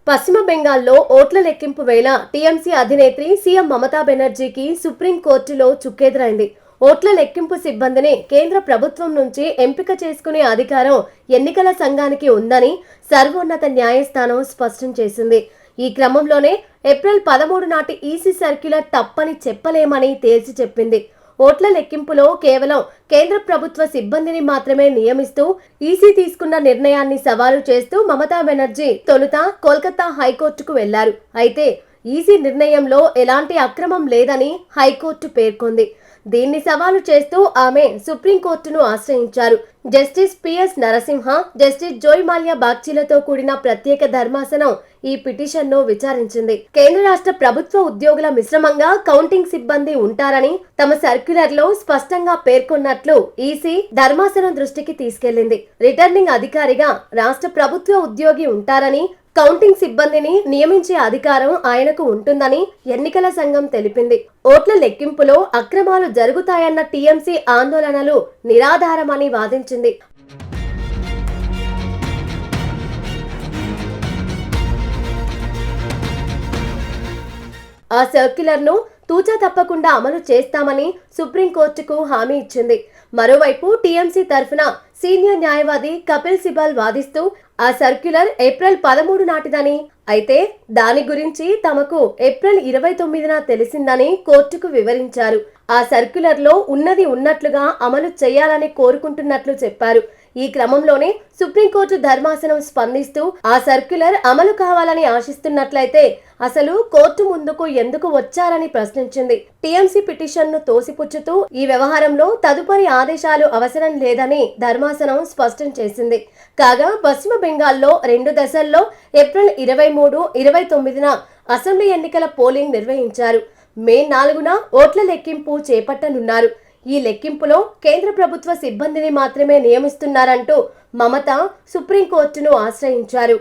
పశ్చిమ బెంగాల్లో ఓట్ల లెక్కింపు వేళ టీఎంసీ అధినేత్రి సీఎం మమతా బెనర్జీకి సుప్రీంకోర్టులో చుక్కెదురైంది. ఓట్ల లెక్కింపు సిబ్బందిని కేంద్ర ప్రభుత్వం నుంచి ఎంపిక చేసుకునే అధికారం ఎన్నికల సంఘానికి ఉందని సర్వోన్నత న్యాయస్థానం స్పష్టం చేసింది. ఈ క్రమంలోనే ఏప్రిల్ 13 నాటి ఈసీ సర్క్యులర్ తప్పని చెప్పలేమని తేల్చి చెప్పింది. ఓట్ల లెక్కింపులో కేవలం కేంద్ర ప్రభుత్వ సిబ్బందిని మాత్రమే నియమిస్తూ ఈసీ తీసుకున్న నిర్ణయాన్ని సవాలు చేస్తూ మమతా బెనర్జీ తొలుత కోల్కతా హైకోర్టుకు వెళ్లారు. అయితే ఈసీ నిర్ణయంలో ఎలాంటి అక్రమం లేదని హైకోర్టు పేర్కొంది. దీన్ని సవాలు చేస్తూ ఆమె సుప్రీంకోర్టును ఆశ్రయించారు. Justice PS Narasimha, justice Joymalya బాగ్చీలతో కూడిన ప్రత్యేక ధర్మాసనం ఈ పిటిషన్ను విచారించింది. కేంద్ర రాష్ట్ర ప్రభుత్వ ఉద్యోగుల మిశ్రమంగా కౌంటింగ్ సిబ్బంది ఉంటారని తమ సర్క్యులర్లో స్పష్టంగా పేర్కొన్నట్లు ఈసీ ధర్మాసనం దృష్టికి తీసుకెళ్లింది. రిటర్నింగ్ అధికారిగా రాష్ట్ర ప్రభుత్వ ఉద్యోగి ఉంటారని, కౌంటింగ్ సిబ్బందిని నియమించే అధికారం ఆయనకు ఉంటుందని ఎన్నికల సంఘం తెలిపింది. ఓట్ల లెక్కింపులో అక్రమాలు జరుగుతాయన్న టీఎంసీ ఆందోళనలు నిరాధారమని వాదించింది. ఆ సర్క్యులర్ను తూచా తప్పకుండా అమలు చేస్తామని సుప్రీంకోర్టుకు హామీ ఇచ్చింది. మరోవైపు టీఎంసీ తరఫున సీనియర్ న్యాయవాది కపిల్ సిబల్ వాదిస్తూ ఆ సర్క్యులర్ ఏప్రిల్ 13 నాటిదని, అయితే దాని గురించి తమకు ఏప్రిల్ 29న తెలిసిందని కోర్టుకు వివరించారు. ఆ సర్క్యులర్లో ఉన్నది ఉన్నట్లుగా అమలు చేయాలని కోరుకుంటున్నట్లు చెప్పారు. ఈ క్రమంలోనే సుప్రీంకోర్టు ధర్మాసనం స్పందిస్తూ ఆ సర్క్యులర్ అమలు కావాలని ఆశిస్తున్నట్లయితే అసలు కోర్టు ముందుకు ఎందుకు వచ్చారని ప్రశ్నించింది. టీఎంసీ పిటిషన్ను తోసిపుచ్చుతూ ఈ వ్యవహారంలో తదుపరి ఆదేశాలు అవసరం లేదని ధర్మాసనం స్పష్టం చేసింది. కాగా పశ్చిమ బెంగాల్లో 2 దశల్లో ఏప్రిల్ 23, 29న అసెంబ్లీ ఎన్నికల పోలింగ్ నిర్వహించారు. మే 4న ఓట్ల లెక్కింపు చేపట్టనున్నారు. ఈ లెక్కింపులో కేంద్ర ప్రభుత్వ సిబ్బందిని మాత్రమే నియమిస్తున్నారంటూ మమత సుప్రీంకోర్టును ఆశ్రయించారు.